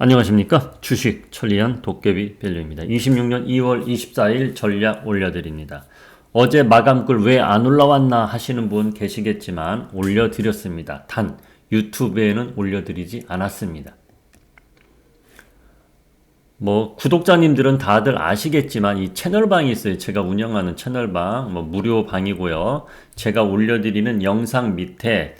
안녕하십니까. 주식 천리안 도깨비 밸류입니다. 26년 2월 24일 전략 올려드립니다. 어제 마감글 왜 안 올라왔나 하시는 분 계시겠지만 올려드렸습니다. 단 유튜브에는 올려드리지 않았습니다. 구독자님들은 다들 아시겠지만 이 채널방이 있어요. 제가 운영하는 채널방 무료 방이고요. 제가 올려드리는 영상 밑에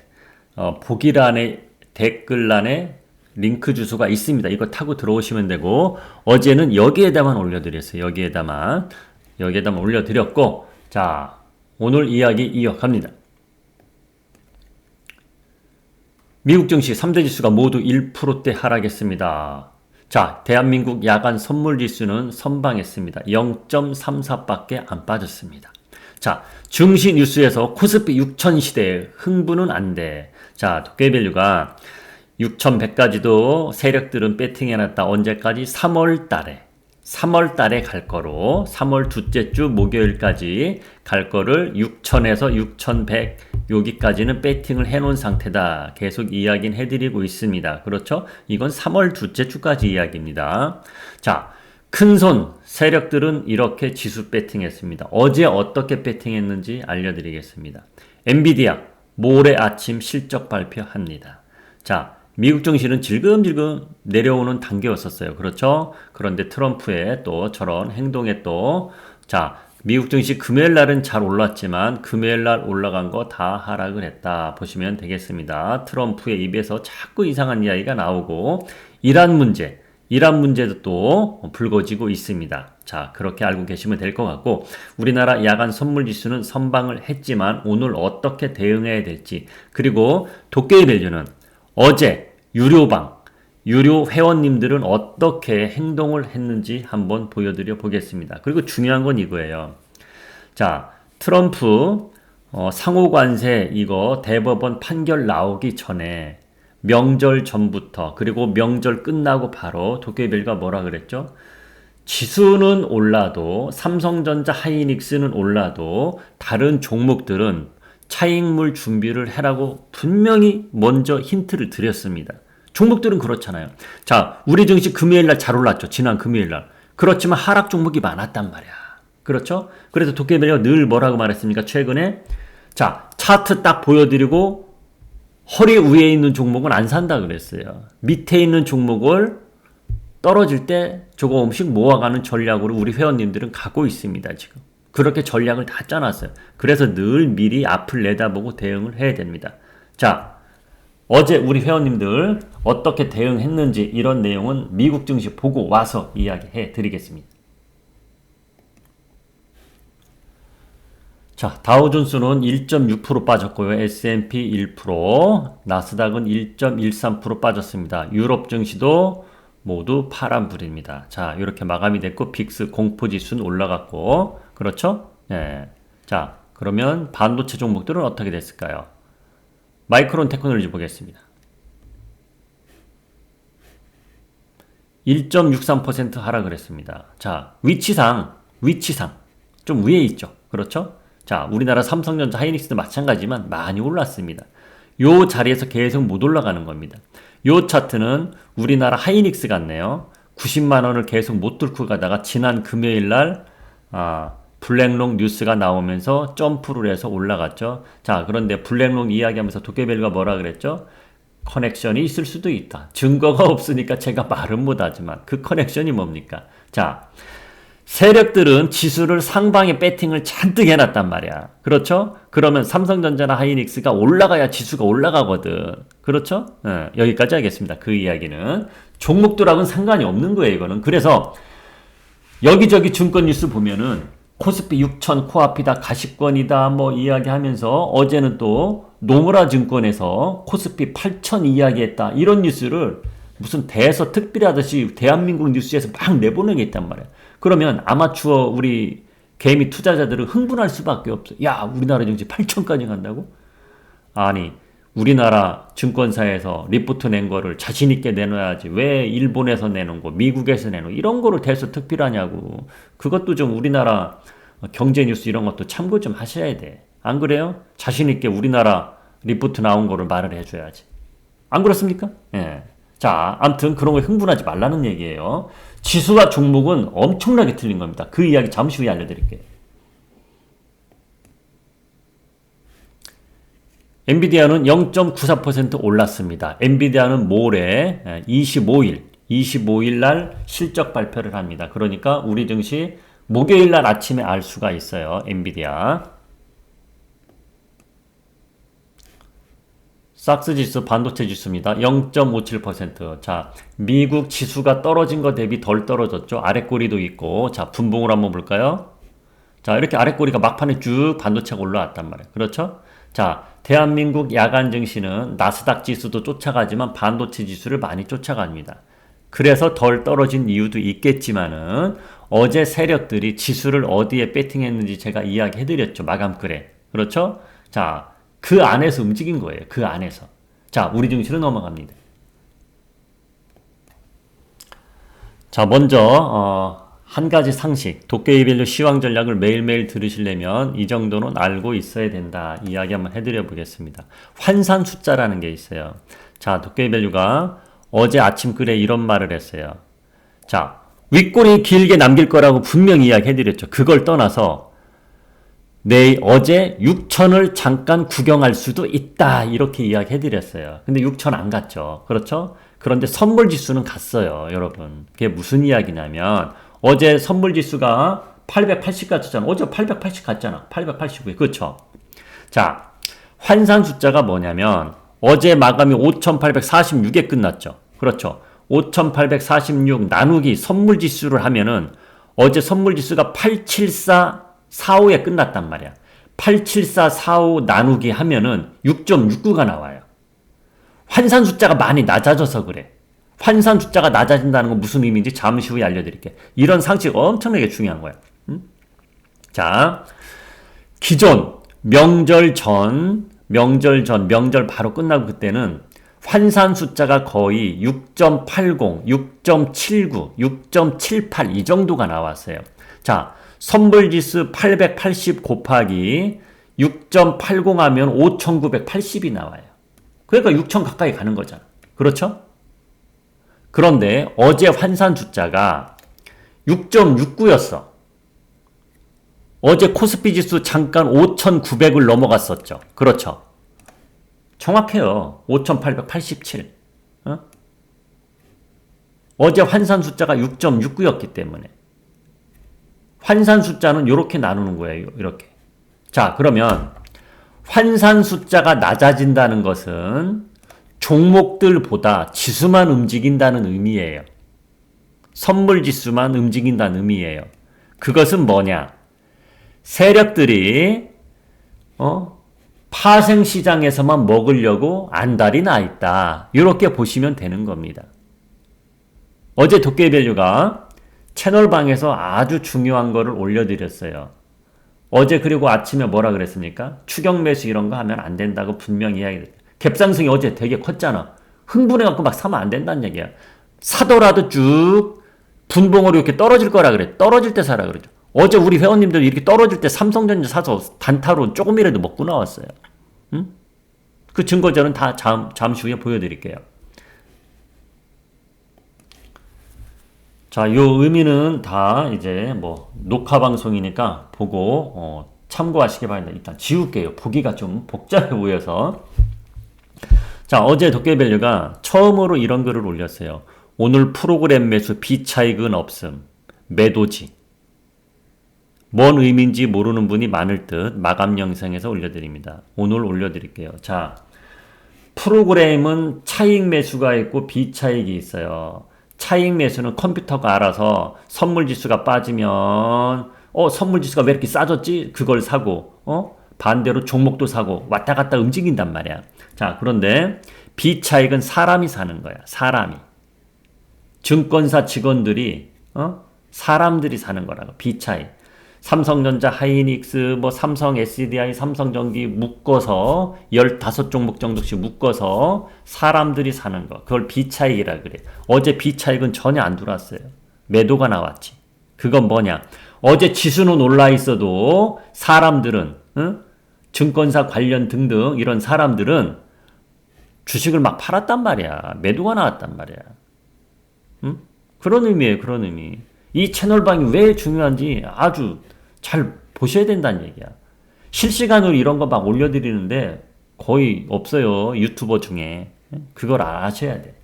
보기란에 댓글란에 링크 주소가 있습니다. 이거 타고 들어오시면 되고, 어제는 여기에다만 올려드렸어요. 여기에다만 올려드렸고, 자, 오늘 이야기 이어갑니다. 미국 증시 3대 지수가 모두 1%대 하락했습니다. 자, 대한민국 야간 선물 지수는 선방했습니다. 0.34밖에 안 빠졌습니다. 자, 증시 뉴스에서 코스피 6000 시대에 흥분은 안 돼. 자, 도깨비밸류가 6100까지도 세력들은 배팅해놨다. 언제까지? 3월 달에 갈 거로, 3월 둘째 주 목요일까지 갈 거를 6000에서 6100 여기까지는 배팅을 해놓은 상태다. 계속 이야기는 해드리고 있습니다. 그렇죠? 이건 3월 둘째 주까지 이야기입니다. 자, 큰손 세력들은 이렇게 지수 배팅했습니다. 어제 어떻게 배팅했는지 알려드리겠습니다. 엔비디아 모레 아침 실적 발표합니다. 자, 미국 증시는 질금질금 내려오는 단계였었어요. 그렇죠? 그런데 트럼프의 또 저런 행동에 미국 증시 금요일 날은 잘 올랐지만 금요일 날 올라간 거 다 하락을 했다. 보시면 되겠습니다. 트럼프의 입에서 자꾸 이상한 이야기가 나오고 이란 문제도 또 불거지고 있습니다. 자, 그렇게 알고 계시면 될 것 같고, 우리나라 야간 선물 지수는 선방을 했지만 오늘 어떻게 대응해야 될지, 그리고 도깨비밸류는 어제 유료 회원님들은 어떻게 행동을 했는지 한번 보여드려 보겠습니다. 그리고 중요한 건 이거예요. 자, 트럼프 상호관세 이거 대법원 판결 나오기 전에 명절 전부터, 그리고 명절 끝나고 바로 도깨비밸류가 뭐라 그랬죠? 지수는 올라도, 삼성전자 하이닉스는 올라도 다른 종목들은 차익물 준비를 해라고 분명히 먼저 힌트를 드렸습니다. 종목들은 그렇잖아요. 자, 우리 증시 금요일날 잘 올랐죠. 지난 금요일날. 그렇지만 하락 종목이 많았단 말이야. 그렇죠? 그래서 도깨비밸류가 늘 뭐라고 말했습니까? 최근에 자, 차트 딱 보여드리고 허리 위에 있는 종목은 안 산다 그랬어요. 밑에 있는 종목을 떨어질 때 조금씩 모아가는 전략으로 우리 회원님들은 가고 있습니다. 지금. 그렇게 전략을 다 짜놨어요. 그래서 늘 미리 앞을 내다보고 대응을 해야 됩니다. 자, 어제 우리 회원님들 어떻게 대응했는지 이런 내용은 미국 증시 보고 와서 이야기해 드리겠습니다. 자, 다우존스는 1.6% 빠졌고요. S&P 1%, 나스닥은 1.13% 빠졌습니다. 유럽 증시도 모두 파란불입니다. 자, 이렇게 마감이 됐고, 빅스 공포지수는 올라갔고, 그렇죠? 네. 자, 그러면 반도체 종목들은 어떻게 됐을까요? 마이크론 테크놀로지 보겠습니다. 1.63% 하락을 했습니다. 자, 위치상 좀 위에 있죠. 그렇죠? 자, 우리나라 삼성전자 하이닉스도 마찬가지지만 많이 올랐습니다. 요 자리에서 계속 못 올라가는 겁니다. 요 차트는 우리나라 하이닉스 같네요. 90만 원을 계속 못 뚫고 가다가 지난 금요일 날 블랙록 뉴스가 나오면서 점프를 해서 올라갔죠. 자, 그런데 블랙록 이야기하면서 도깨비밸류가 뭐라 그랬죠? 커넥션이 있을 수도 있다. 증거가 없으니까 제가 말은 못하지만 그 커넥션이 뭡니까? 자, 세력들은 지수를 상방에 배팅을 잔뜩 해놨단 말이야. 그렇죠? 그러면 삼성전자나 하이닉스가 올라가야 지수가 올라가거든. 그렇죠? 네, 여기까지 하겠습니다. 그 이야기는. 종목들하고는 상관이 없는 거예요, 이거는. 그래서 여기저기 증권 뉴스 보면은 코스피 6000 코앞이다, 가시권이다 이야기하면서 어제는 또 노무라 증권에서 코스피 8000 이야기했다. 이런 뉴스를 무슨 대서 특별하듯이 대한민국 뉴스에서 막 내보는 게 있단 말이야. 그러면 아마추어 우리 개미 투자자들은 흥분할 수밖에 없어. 야, 우리나라 증시 8천까지 간다고? 아니, 우리나라 증권사에서 리포트 낸 거를 자신있게 내놔야지. 왜 일본에서 내놓은 거, 미국에서 내놓은 거, 이런 거를 대서 특별하냐고. 그것도 좀 우리나라 경제 뉴스 이런 것도 참고 좀 하셔야 돼. 안 그래요? 자신있게 우리나라 리포트 나온 거를 말을 해줘야지. 안 그렇습니까? 예. 자, 아무튼 그런 거에 흥분하지 말라는 얘기예요. 지수와 종목은 엄청나게 틀린 겁니다. 그 이야기 잠시 후에 알려드릴게요. 엔비디아는 0.94% 올랐습니다. 엔비디아는 모레 25일 날 실적 발표를 합니다. 그러니까 우리 증시 목요일 날 아침에 알 수가 있어요. 엔비디아. 삭스 지수, 반도체 지수입니다. 0.57%. 자, 미국 지수가 떨어진 거 대비 덜 떨어졌죠. 아랫꼬리도 있고. 자, 분봉을 한번 볼까요? 자, 이렇게 아랫꼬리가 막판에 쭉 반도체가 올라왔단 말이에요. 그렇죠? 자, 대한민국 야간 증시는 나스닥 지수도 쫓아가지만 반도체 지수를 많이 쫓아갑니다. 그래서 덜 떨어진 이유도 있겠지만은 어제 세력들이 지수를 어디에 배팅했는지 제가 이야기해드렸죠. 마감글에. 그렇죠? 자, 그 안에서 움직인 거예요. 그 안에서. 자, 우리 증시로 넘어갑니다. 자, 먼저 한 가지 상식, 도깨비밸류 시황 전략을 매일매일 들으시려면 이 정도는 알고 있어야 된다. 이야기 한번 해드려 보겠습니다. 환산 숫자라는 게 있어요. 자, 도깨비밸류가 어제 아침글에 이런 말을 했어요. 자, 윗꼬리 길게 남길 거라고 분명히 이야기 해드렸죠. 그걸 떠나서 어제 6천을 잠깐 구경할 수도 있다. 이렇게 이야기 해드렸어요. 근데 6천 안 갔죠. 그렇죠? 그런데 선물 지수는 갔어요. 여러분. 그게 무슨 이야기냐면 어제 선물 지수가 880 갔잖아. 어제 880 갔잖아. 889. 그렇죠? 자, 환산 숫자가 뭐냐면 어제 마감이 5846에 끝났죠. 그렇죠? 5846 나누기 선물 지수를 하면은 어제 선물 지수가 87445에 끝났단 말이야. 87445 나누기 하면은 6.69가 나와요. 환산 숫자가 많이 낮아져서 그래. 환산 숫자가 낮아진다는 건 무슨 의미인지 잠시 후에 알려드릴게요. 이런 상식 엄청나게 중요한 거야. 자, 기존 명절 바로 끝나고 그때는 환산 숫자가 거의 6.80, 6.79, 6.78 이 정도가 나왔어요. 자, 선물지수 880 곱하기 6.80 하면 5980이 나와요. 그러니까 6천 가까이 가는 거잖아. 그렇죠? 그런데 어제 환산 숫자가 6.69였어. 어제 코스피 지수 잠깐 5,900을 넘어갔었죠. 그렇죠. 정확해요. 5,887. 어제 환산 숫자가 6.69였기 때문에. 환산 숫자는 이렇게 나누는 거예요. 이렇게. 자, 그러면 환산 숫자가 낮아진다는 것은 종목들보다 지수만 움직인다는 의미예요. 선물 지수만 움직인다는 의미예요. 그것은 뭐냐? 세력들이 파생시장에서만 먹으려고 안달이 나 있다. 이렇게 보시면 되는 겁니다. 어제 도깨비밸류가 채널방에서 아주 중요한 거를 올려드렸어요. 어제 그리고 아침에 뭐라 그랬습니까? 추격 매수 이런 거 하면 안 된다고 분명히 이야기했어요. 갭상승이 어제 되게 컸잖아. 흥분해갖고 막 사면 안 된다는 얘기야. 사더라도 쭉 분봉으로 이렇게 떨어질 거라 그래. 떨어질 때 사라 그러죠. 어제 우리 회원님들 이렇게 떨어질 때 삼성전자 사서 단타로 조금이라도 먹고 나왔어요. 응? 그 증거들은 다 잠시 후에 보여드릴게요. 자, 요 의미는 다 이제 뭐 녹화 방송이니까 보고 참고하시기 바랍니다. 일단 지울게요. 보기가 좀 복잡해 보여서. 자, 어제 도깨비밸류가 처음으로 이런 글을 올렸어요. 오늘 프로그램 매수 비차익은 없음. 매도지. 뭔 의미인지 모르는 분이 많을 듯 마감 영상에서 올려드립니다. 오늘 올려드릴게요. 자, 프로그램은 차익 매수가 있고 비차익이 있어요. 차익 매수는 컴퓨터가 알아서 선물지수가 빠지면 선물지수가 왜 이렇게 싸졌지? 그걸 사고 반대로 종목도 사고 왔다 갔다 움직인단 말이야. 자, 그런데 비차익은 사람이 사는 거야. 사람이. 증권사 직원들이 사람들이 사는 거라고. 비차익. 삼성전자, 하이닉스, 뭐 삼성 SDI, 삼성전기 묶어서 15종목 정도씩 묶어서 사람들이 사는 거. 그걸 비차익이라 그래. 어제 비차익은 전혀 안 들어왔어요. 매도가 나왔지. 그건 뭐냐? 어제 지수는 올라 있어도 사람들은 증권사 관련 등등 이런 사람들은 주식을 막 팔았단 말이야. 매도가 나왔단 말이야. 응? 그런 의미예요. 그런 의미. 이 채널방이 왜 중요한지 아주 잘 보셔야 된다는 얘기야. 실시간으로 이런 거 막 올려드리는데 거의 없어요. 유튜버 중에. 그걸 아셔야 돼.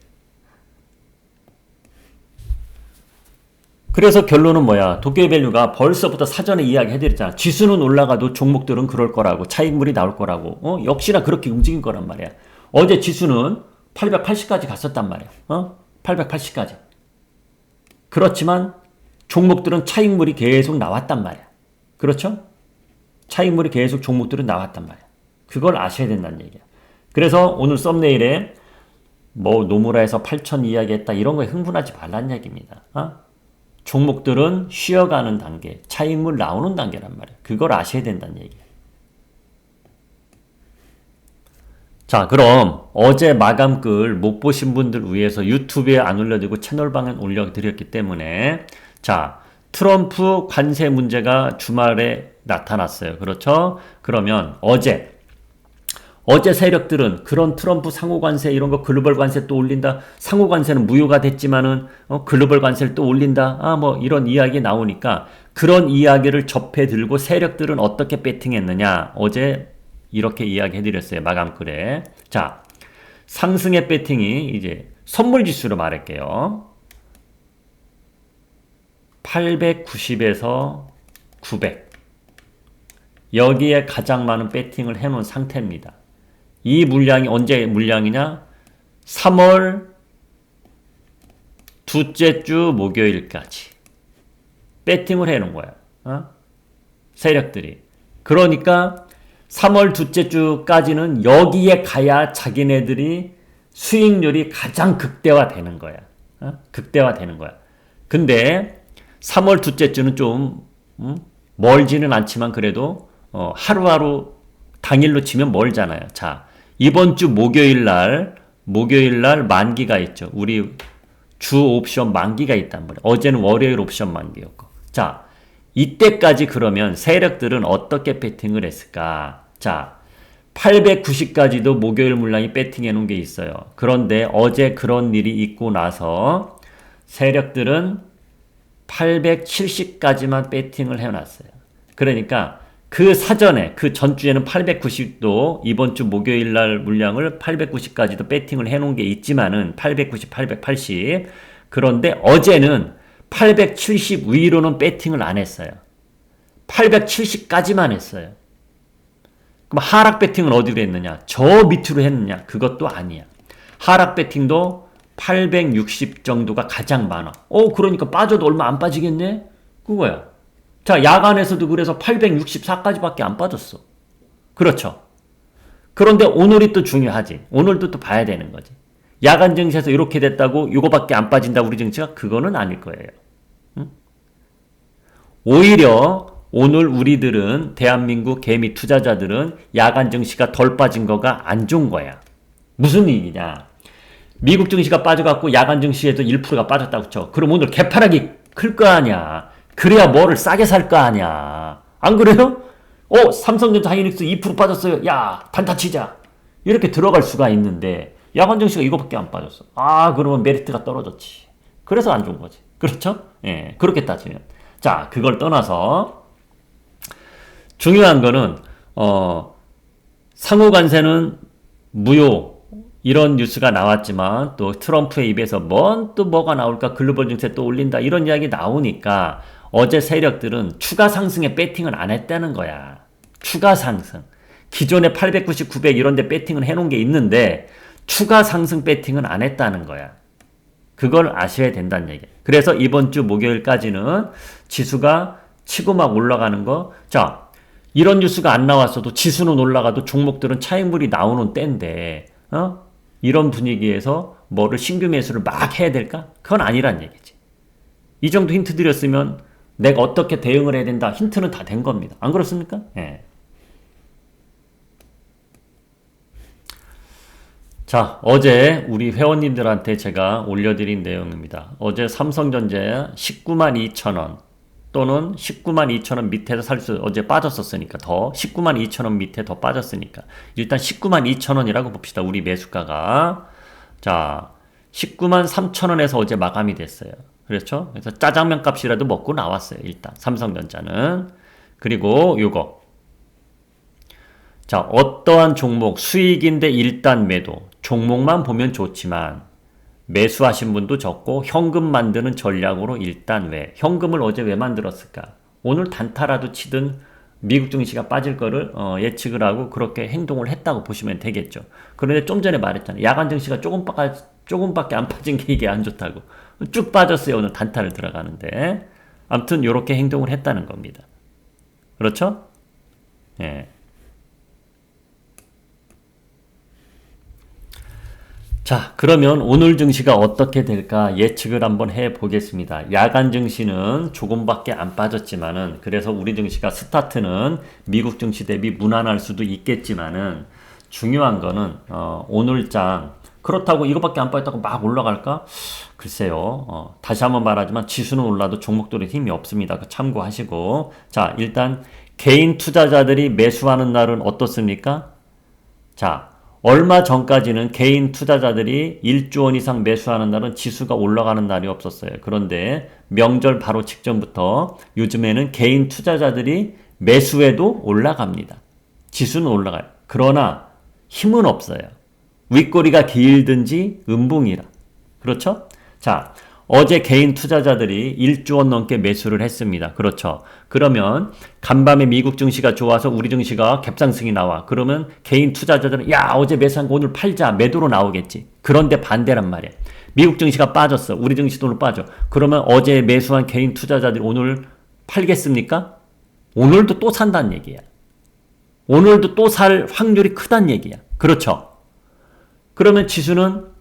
그래서 결론은 뭐야? 도깨비밸류가 벌써부터 사전에 이야기해드렸잖아. 지수는 올라가도 종목들은 그럴 거라고. 차익물이 나올 거라고. 역시나 그렇게 움직인 거란 말이야. 어제 지수는 880까지 갔었단 말이야. 880까지. 그렇지만 종목들은 차익물이 계속 나왔단 말이야. 그렇죠? 차익물이 계속 종목들은 나왔단 말이야. 그걸 아셔야 된다는 얘기야. 그래서 오늘 썸네일에 뭐 노무라에서 8천 이야기했다 이런 거에 흥분하지 말란 얘기입니다. 종목들은 쉬어가는 단계, 차익물 나오는 단계란 말이야. 그걸 아셔야 된다는 얘기야. 자, 그럼 어제 마감글 못 보신 분들 위해서 유튜브에 안 올려드리고 채널방에 올려드렸기 때문에 자, 트럼프 관세 문제가 주말에 나타났어요. 그렇죠? 그러면 어제 세력들은 그런 트럼프 상호 관세 이런 거 글로벌 관세 또 올린다. 상호 관세는 무효가 됐지만은 글로벌 관세를 또 올린다. 뭐 이런 이야기 나오니까 그런 이야기를 접해 들고 세력들은 어떻게 배팅했느냐. 어제 이렇게 이야기해 드렸어요. 마감글에. 자, 상승의 배팅이 이제 선물 지수로 말할게요. 890에서 900. 여기에 가장 많은 배팅을 해 놓은 상태입니다. 이 물량이 언제 물량이냐? 3월 둘째 주 목요일까지 배팅을 해놓은 거야. 세력들이. 그러니까 3월 둘째 주까지는 여기에 가야 자기네들이 수익률이 가장 극대화되는 거야. 극대화되는 거야. 근데 3월 둘째 주는 좀 멀지는 않지만 그래도 하루하루 당일로 치면 멀잖아요. 자, 이번 주 목요일 날 만기가 있죠. 우리 주 옵션 만기가 있단 말이에요. 어제는 월요일 옵션 만기였고. 자, 이때까지 그러면 세력들은 어떻게 배팅을 했을까? 자, 890까지도 목요일 물량이 배팅해 놓은 게 있어요. 그런데 어제 그런 일이 있고 나서 세력들은 870까지만 배팅을 해놨어요. 그러니까 그 사전에 그 전주에는 890도 이번 주 목요일 날 물량을 890까지도 배팅을 해놓은 게 있지만은 890, 880 그런데 어제는 870 위로는 배팅을 안 했어요. 870까지만 했어요. 그럼 하락 배팅은 어디로 했느냐? 저 밑으로 했느냐? 그것도 아니야. 하락 배팅도 860 정도가 가장 많아. 그러니까 빠져도 얼마 안 빠지겠네? 그거야. 자, 야간에서도 그래서 864까지밖에 안 빠졌어. 그렇죠. 그런데 오늘이 또 중요하지. 오늘도 또 봐야 되는 거지. 야간 증시에서 이렇게 됐다고 이거밖에 안 빠진다 우리 증시가? 그거는 아닐 거예요. 응? 오히려 오늘 우리들은 대한민국 개미 투자자들은 야간 증시가 덜 빠진 거가 안 좋은 거야. 무슨 얘기냐. 미국 증시가 빠져갖고 야간 증시에도 1%가 빠졌다고 쳐. 그럼 오늘 개파락이 클 거 아니야. 그래야 뭐를 싸게 살 거 아니야. 안 그래요? 삼성전자 하이닉스 2% 빠졌어요. 야, 단타 치자. 이렇게 들어갈 수가 있는데 야간 증시가 이거밖에 안 빠졌어. 그러면 메리트가 떨어졌지. 그래서 안 좋은 거지. 그렇죠? 예, 그렇게 따지면. 자, 그걸 떠나서 중요한 거는 상호 관세는 무효 이런 뉴스가 나왔지만 또 트럼프의 입에서 또 뭐가 나올까 글로벌 증세 또 올린다 이런 이야기 나오니까 어제 세력들은 추가 상승에 배팅을 안 했다는 거야. 추가 상승. 기존에 890, 900 이런 데 배팅을 해놓은 게 있는데 추가 상승 배팅은 안 했다는 거야. 그걸 아셔야 된다는 얘기야. 그래서 이번 주 목요일까지는 지수가 치고 막 올라가는 거. 자, 이런 뉴스가 안 나왔어도 지수는 올라가도 종목들은 차익물이 나오는 때인데 이런 분위기에서 뭐를 신규 매수를 막 해야 될까? 그건 아니란 얘기지. 이 정도 힌트 드렸으면 내가 어떻게 대응을 해야 된다. 힌트는 다 된 겁니다. 안 그렇습니까? 예. 자, 어제 우리 회원님들한테 제가 올려드린 내용입니다. 어제 삼성전자 192,000원 또는 19만 2천 원 밑에서 살 수, 어제 빠졌었으니까 더 19만 2천 원 밑에 더 빠졌으니까 일단 19만 2천 원이라고 봅시다. 우리 매수가가. 자, 19만 3천 원에서 어제 마감이 됐어요. 그렇죠? 그래서 짜장면 값이라도 먹고 나왔어요. 일단 삼성전자는. 그리고 요거. 자, 어떠한 종목 수익인데 일단 매도. 종목만 보면 좋지만 매수하신 분도 적고 현금 만드는 전략으로 일단 왜? 현금을 어제 왜 만들었을까? 오늘 단타라도 치든 미국 증시가 빠질 거를 예측을 하고 그렇게 행동을 했다고 보시면 되겠죠. 그런데 좀 전에 말했잖아요. 야간 증시가 조금밖에 안 빠진 게 이게 안 좋다고. 쭉 빠졌어요. 오늘 단타를 들어가는데. 아무튼 이렇게 행동을 했다는 겁니다. 그렇죠? 예. 자, 그러면 오늘 증시가 어떻게 될까 예측을 한번 해 보겠습니다. 야간 증시는 조금밖에 안 빠졌지만은, 그래서 우리 증시가 스타트는 미국 증시 대비 무난할 수도 있겠지만은, 중요한 거는, 오늘장, 그렇다고 이것밖에 안 빠졌다고 막 올라갈까? 글쎄요. 다시 한번 말하지만 지수는 올라도 종목들은 힘이 없습니다. 참고하시고. 자, 일단 개인 투자자들이 매수하는 날은 어떻습니까? 자, 얼마 전까지는 개인 투자자들이 1조 원 이상 매수하는 날은 지수가 올라가는 날이 없었어요. 그런데 명절 바로 직전부터 요즘에는 개인 투자자들이 매수해도 올라갑니다. 지수는 올라가요. 그러나 힘은 없어요. 윗꼬리가 길든지 음봉이라. 그렇죠? 자, 어제 개인 투자자들이 1조 원 넘게 매수를 했습니다. 그렇죠. 그러면 간밤에 미국 증시가 좋아서 우리 증시가 갭상승이 나와. 그러면 개인 투자자들은 야, 어제 매수한 거 오늘 팔자, 매도로 나오겠지. 그런데 반대란 말이야. 미국 증시가 빠졌어. 우리 증시도 오늘 빠져. 그러면 어제 매수한 개인 투자자들이 오늘 팔겠습니까? 오늘도 또 산다는 얘기야. 오늘도 또 살 확률이 크다는 얘기야. 그렇죠. 그러면 지수는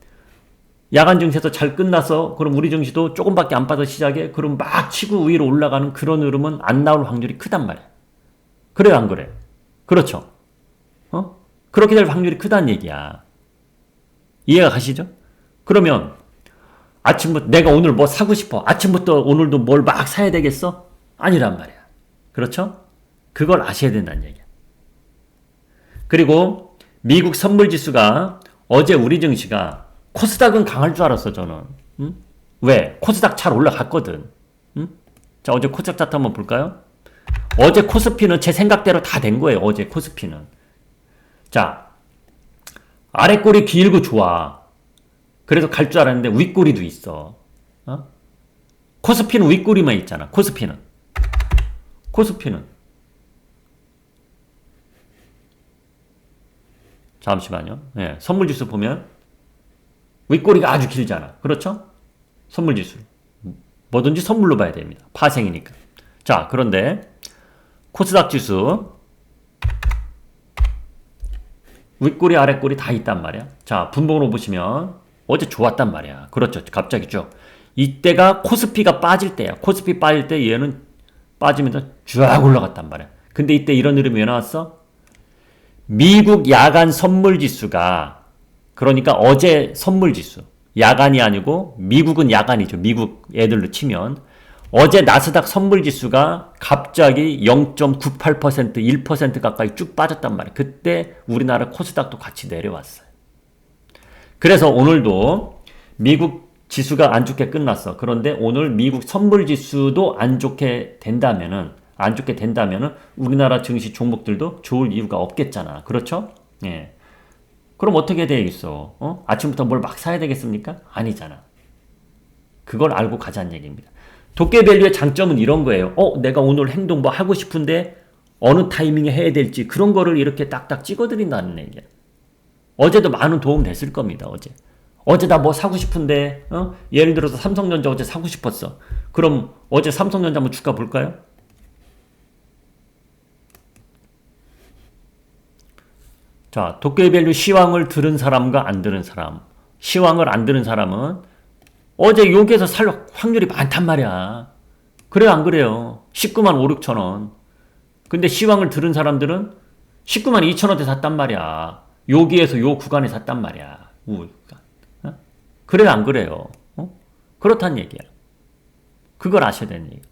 야간 증시에서 잘 끝나서 그럼 우리 증시도 조금밖에 안 빠져 시작해. 그럼 막 치고 위로 올라가는 그런 흐름은 안 나올 확률이 크단 말이야. 그래요, 안 그래? 그렇죠. 그렇게 될 확률이 크다는 얘기야. 이해가 가시죠? 그러면 아침부터 내가 오늘 뭐 사고 싶어. 아침부터 오늘도 뭘 막 사야 되겠어? 아니란 말이야. 그렇죠? 그걸 아셔야 된다는 얘기야. 그리고 미국 선물지수가 어제 우리 증시가 코스닥은 강할 줄 알았어, 저는. 응? 왜? 코스닥 잘 올라갔거든. 응? 자, 어제 코스닥 차트 한번 볼까요? 어제 코스피는 제 생각대로 다 된 거예요, 어제 코스피는. 자, 아래 꼬리 길고 좋아. 그래서 갈 줄 알았는데 윗꼬리도 있어. 코스피는 윗꼬리만 있잖아, 코스피는. 잠시만요. 예, 선물지수 보면 윗꼬리가 아주 길잖아. 그렇죠? 선물지수. 뭐든지 선물로 봐야 됩니다. 파생이니까. 자, 그런데 코스닥 지수 윗꼬리 아랫꼬리 다 있단 말이야. 자, 분봉으로 보시면 어제 좋았단 말이야. 그렇죠. 갑자기 쭉. 이때가 코스피가 빠질 때야. 코스피 빠질 때 얘는 빠지면서 쫙 올라갔단 말이야. 근데 이때 이런 흐름이 왜 나왔어? 미국 야간 선물지수가, 그러니까 어제 선물지수, 야간이 아니고 미국은 야간이죠. 미국 애들로 치면 어제 나스닥 선물지수가 갑자기 0.98%, 1% 가까이 쭉 빠졌단 말이에요. 그때 우리나라 코스닥도 같이 내려왔어요. 그래서 오늘도 미국 지수가 안 좋게 끝났어. 그런데 오늘 미국 선물지수도 안 좋게 된다면은 우리나라 증시 종목들도 좋을 이유가 없겠잖아. 그렇죠? 예. 그럼 어떻게 되겠어? 아침부터 뭘 막 사야 되겠습니까? 아니잖아. 그걸 알고 가자는 얘기입니다. 도깨밸류의 장점은 이런 거예요. 내가 오늘 행동 뭐 하고 싶은데 어느 타이밍에 해야 될지 그런 거를 이렇게 딱딱 찍어드린다는 얘기야. 어제도 많은 도움 됐을 겁니다. 어제 나 뭐 사고 싶은데 예를 들어서 삼성전자 어제 사고 싶었어. 그럼 어제 삼성전자 한번 주가 볼까요? 자, 도깨비밸류 시황을 들은 사람과 안 들은 사람. 시황을 안 들은 사람은 어제 여기에서 살 확률이 많단 말이야. 그래요, 안 그래요? 19만 5, 6천 원. 근데 시황을 들은 사람들은 19만 2천 원대 샀단 말이야. 여기에서 요 구간에 샀단 말이야. 그래요, 안 그래요? 그렇다는 얘기야. 그걸 아셔야 되는 얘기야.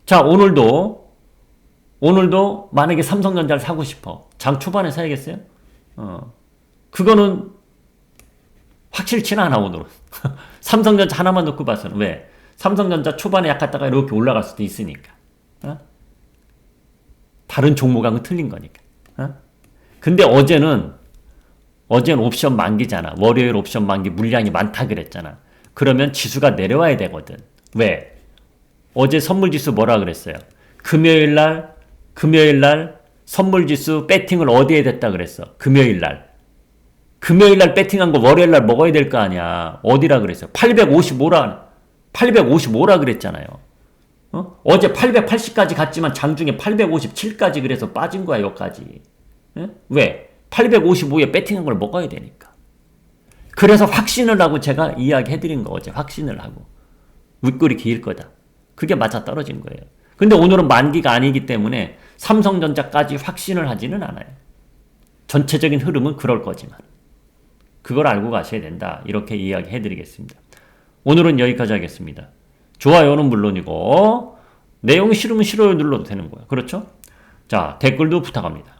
자, 오늘도 만약에 삼성전자를 사고 싶어. 장 초반에 사야겠어요? 그거는 확실치는 않아, 오늘은. 삼성전자 하나만 놓고 봐서는. 왜? 삼성전자 초반에 약갔다가 이렇게 올라갈 수도 있으니까. 다른 종목하고는 틀린 거니까. 근데 어제는 옵션 만기잖아. 월요일 옵션 만기 물량이 많다 그랬잖아. 그러면 지수가 내려와야 되거든. 왜? 어제 선물지수 뭐라 그랬어요? 금요일날 선물지수 배팅을 어디에 됐다 그랬어? 금요일날 배팅한 거 월요일날 먹어야 될 거 아니야. 어디라 그랬어요? 855라 그랬잖아요. 어제 880까지 갔지만 장중에 857까지 그래서 빠진 거야, 여기까지. 왜? 855에 배팅한 걸 먹어야 되니까. 그래서 확신을 하고 제가 이야기해드린 거, 어제 확신을 하고. 윗골이 길 거다. 그게 맞아 떨어진 거예요. 근데 오늘은 만기가 아니기 때문에 삼성전자까지 확신을 하지는 않아요. 전체적인 흐름은 그럴 거지만. 그걸 알고 가셔야 된다. 이렇게 이야기해드리겠습니다. 오늘은 여기까지 하겠습니다. 좋아요는 물론이고 내용이 싫으면 싫어요 눌러도 되는 거야. 그렇죠? 자, 댓글도 부탁합니다.